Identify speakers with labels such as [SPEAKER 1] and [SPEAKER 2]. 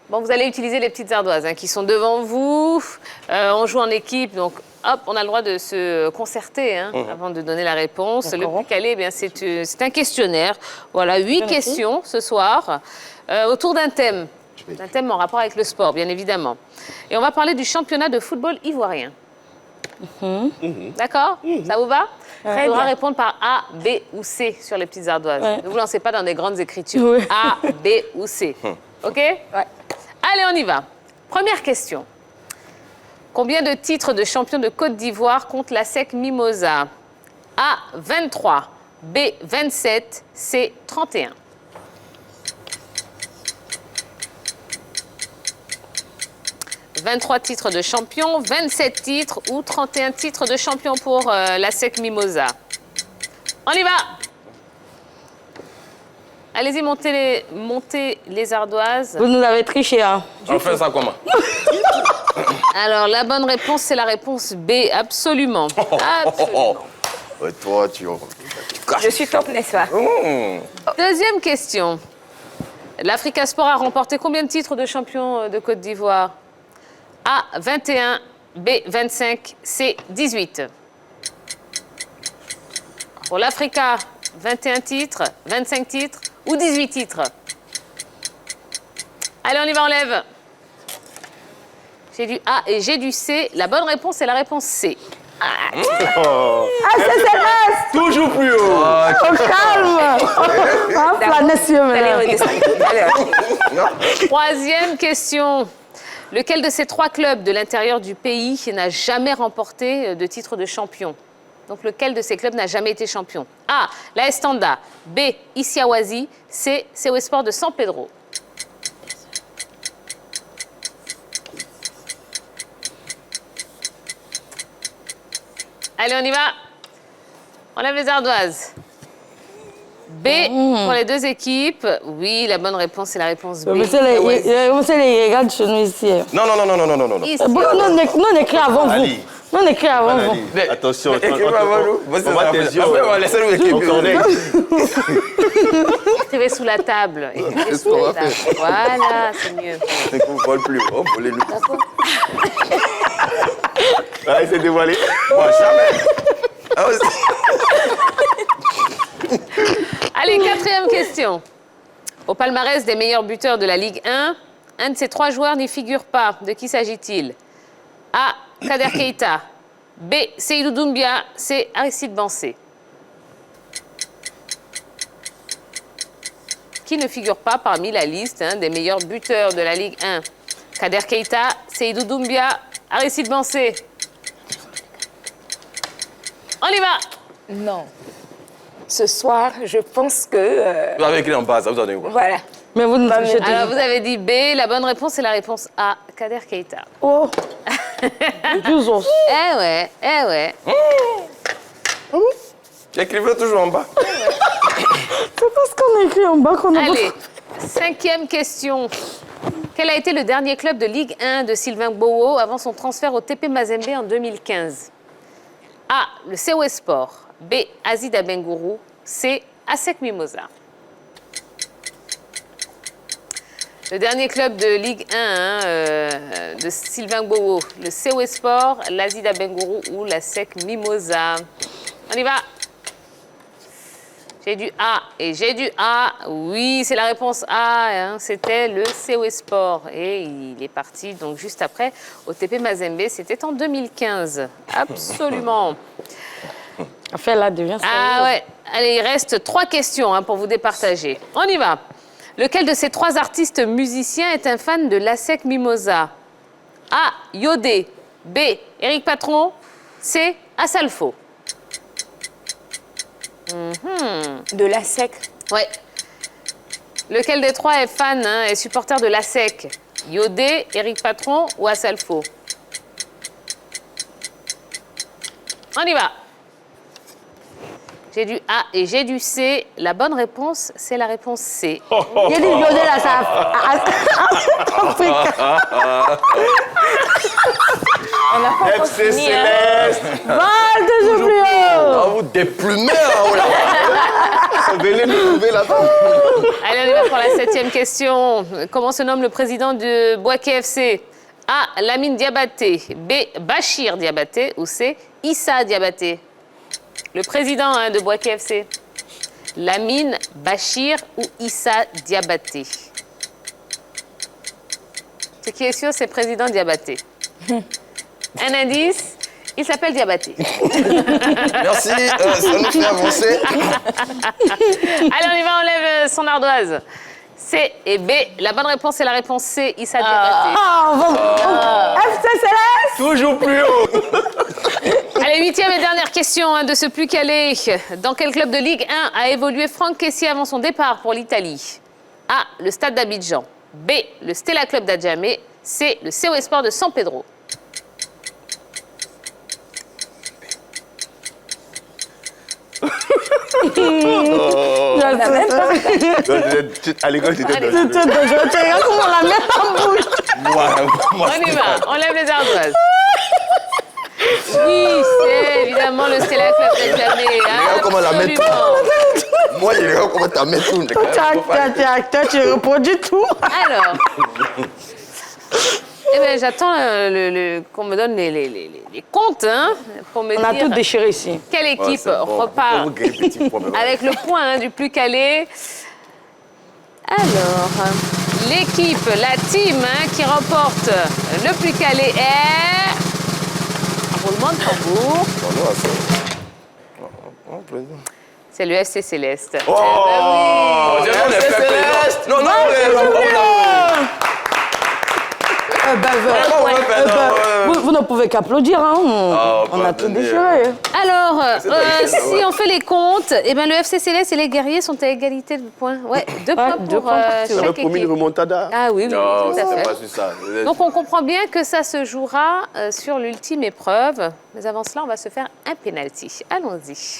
[SPEAKER 1] Bon, vous allez utiliser les petites ardoises qui sont devant vous. On joue en équipe, donc hop, on a le droit de se concerter avant de donner la réponse. Le plus calé, c'est un questionnaire. Voilà, 8 questions ce soir, autour d'un thème. Un thème en rapport avec le sport, bien évidemment. Et on va parler du championnat de football ivoirien. D'accord? Ça vous va? Il faudra répondre par A, B ou C sur les petites ardoises. Ne vous lancez pas dans des grandes écritures. A, B ou C. OK? Ouais. Allez, on y va. Première question. Combien de titres de champion de Côte d'Ivoire compte la SEC Mimosa? A, 23. B, 27. C, 31. « 23 titres de champion, 27 titres ou 31 titres de champion pour la SEC Mimosa. On y va! Allez-y, montez les ardoises.
[SPEAKER 2] Vous nous avez triché, hein?
[SPEAKER 3] On fait ça comment?
[SPEAKER 1] Alors, la bonne réponse, c'est la réponse B, absolument. Absolument.
[SPEAKER 3] Toi,
[SPEAKER 4] Je suis top, n'est-ce pas?
[SPEAKER 1] Deuxième question. L'Africa Sport a remporté combien de titres de champion de Côte d'Ivoire? A, 21, B, 25, C, 18. Pour l'Africa, 21 titres, 25 titres ou 18 titres? Allez, on y va, on lève. J'ai du A et j'ai du C. La bonne réponse est la réponse C.
[SPEAKER 2] C'est celle-là!
[SPEAKER 3] Toujours plus haut.
[SPEAKER 2] Au calme!
[SPEAKER 1] Troisième question. Lequel de ces 3 clubs de l'intérieur du pays n'a jamais remporté de titre de champion? Donc, lequel de ces clubs n'a jamais été champion? A, la Estanda. B, Isiawazi. C, COS Sport de San Pedro. Allez, on y va. On lève les ardoises. B, pour les 2 équipes. Oui, la bonne réponse, c'est la réponse B.
[SPEAKER 2] Monsieur, les regarde chez nous ici.
[SPEAKER 3] Non.
[SPEAKER 2] Pourquoi nous, on écrit avant vous? Nous, on écrit avant vous.
[SPEAKER 3] Attention, écrivez avant nous. On va laisser-nous écrire.
[SPEAKER 1] Écrivez sous la table. Écrivez sous la table. Voilà, c'est mieux.
[SPEAKER 3] On ne vole plus. Oh, volez-nous. Allez, c'est dévoilé. Moi, jamais.
[SPEAKER 1] Allez, 4e question. Au palmarès des meilleurs buteurs de la Ligue 1, un de ces 3 joueurs n'y figure pas. De qui s'agit-il? A, Kader Keita. B, Seydou Doumbia. C, Aristide Bansé. Qui ne figure pas parmi la liste des meilleurs buteurs de la Ligue 1? Kader Keita, Seydou Doumbia, Aristide Bansé. On y va!
[SPEAKER 4] Non. Ce soir, je pense que...
[SPEAKER 3] Vous avez écrit en bas, ça vous en avez quoi?
[SPEAKER 4] Voilà.
[SPEAKER 2] Mais vous nous trichez.
[SPEAKER 1] Alors, vous avez dit B. La bonne réponse, c'est la réponse A, Kader Keita.
[SPEAKER 2] Oh!
[SPEAKER 1] Eh ouais.
[SPEAKER 3] Écrivez toujours en bas.
[SPEAKER 2] C'est parce qu'on a écrit en bas qu'on a...
[SPEAKER 1] Allez, 5e question. Quel a été le dernier club de Ligue 1 de Sylvain Gbowô avant son transfert au TP Mazembe en 2015? A, le COS Sport. B, Azida Bengourou. C, ASEC Mimosa. Le dernier club de Ligue 1 de Sylvain Gbowô, le COS Sport, l'Azida Bengourou ou l'ASEC Mimosa. On y va. J'ai du A et j'ai du A. Oui, c'est la réponse A. C'était le COS Sport. Et il est parti donc juste après au TP Mazembe. C'était en 2015. Absolument.
[SPEAKER 2] Enfin, là, devient sérieux.
[SPEAKER 1] Ah ouais. Allez, il reste 3 questions pour vous départager. On y va. Lequel de ces 3 artistes musiciens est un fan de l'ASEC Mimosa? A, Yodé. B, Éric Patron. C, Asalfo.
[SPEAKER 4] De la SEC.
[SPEAKER 1] Ouais. Lequel des 3 est fan et supporter de l'ASEC? Yodé, Éric Patron ou Asalfo? On y va. J'ai du A et j'ai du C. La bonne réponse, c'est la réponse C.
[SPEAKER 2] Il y a du Yodé là, ça...
[SPEAKER 4] On n'a pas
[SPEAKER 3] FC
[SPEAKER 4] fini,
[SPEAKER 3] Céleste.
[SPEAKER 2] Val, toujours plus haut!
[SPEAKER 3] Ah, vous déplumez, hein, oh là. Venez me trouver là-bas.
[SPEAKER 1] Allez, on y va pour la 7e question. Comment se nomme le président de Bouaké FC? A. Lamine Diabaté. B. Bachir Diabaté. Ou C. Issa Diabaté. Le président de Bouaké FC. Lamine, Bachir ou Issa Diabaté. Ce qui est sûr, c'est président Diabaté. Un indice, il s'appelle Diabaté.
[SPEAKER 3] Merci, ça nous fait avancer.
[SPEAKER 1] Allez, on y va, on lève son ardoise. C et B. La bonne réponse est la réponse C, Issa Diabaté.
[SPEAKER 2] FC Céleste.
[SPEAKER 3] Toujours plus haut.
[SPEAKER 1] Allez, 8e et dernière question de ce plus calé. Dans quel club de Ligue 1 a évolué Franck Kessié avant son départ pour l'Italie? A. Le Stade d'Abidjan. B. Le Stella Club d'Adjamé. C. Le COE Sport de San Pedro.
[SPEAKER 3] À l'école, tu étais
[SPEAKER 1] Allez.
[SPEAKER 3] dans
[SPEAKER 2] Je te regarde comment la met en bouche.
[SPEAKER 3] Moi,
[SPEAKER 1] On y va, on lève les ardoises. Oui, c'est évidemment le Stella Club d'Adjamé.
[SPEAKER 3] Regarde comment la met. Moi, je regarde comment ta main tourne.
[SPEAKER 2] Tu es acteur, tu reproduis tout.
[SPEAKER 1] Alors, eh bien, j'attends qu'on me donne les comptes pour me
[SPEAKER 2] On a
[SPEAKER 1] dire
[SPEAKER 2] tout déchiré ici.
[SPEAKER 1] quelle équipe repart avec le point du plus calé. Alors, l'équipe, la team qui remporte le plus calé est... Roulement de tambour. C'est le FC Céleste.
[SPEAKER 3] Oh,
[SPEAKER 1] Eh ben oui.
[SPEAKER 3] FC Céleste. Non, non,
[SPEAKER 2] Vous ne pouvez qu'applaudir, hein. On a tout déchiré.
[SPEAKER 1] Alors, si on fait les comptes, eh ben, le FC Céleste et les guerriers sont à égalité de points. Ouais, 2 points pour chaque équipe.
[SPEAKER 3] remontada.
[SPEAKER 1] Ah oui, oui,
[SPEAKER 3] Non,
[SPEAKER 1] tout à
[SPEAKER 3] c'est
[SPEAKER 1] fait.
[SPEAKER 3] pas sur ça.
[SPEAKER 1] Donc on comprend bien que ça se jouera sur l'ultime épreuve. Mais avant cela, on va se faire un penalty. Allons-y.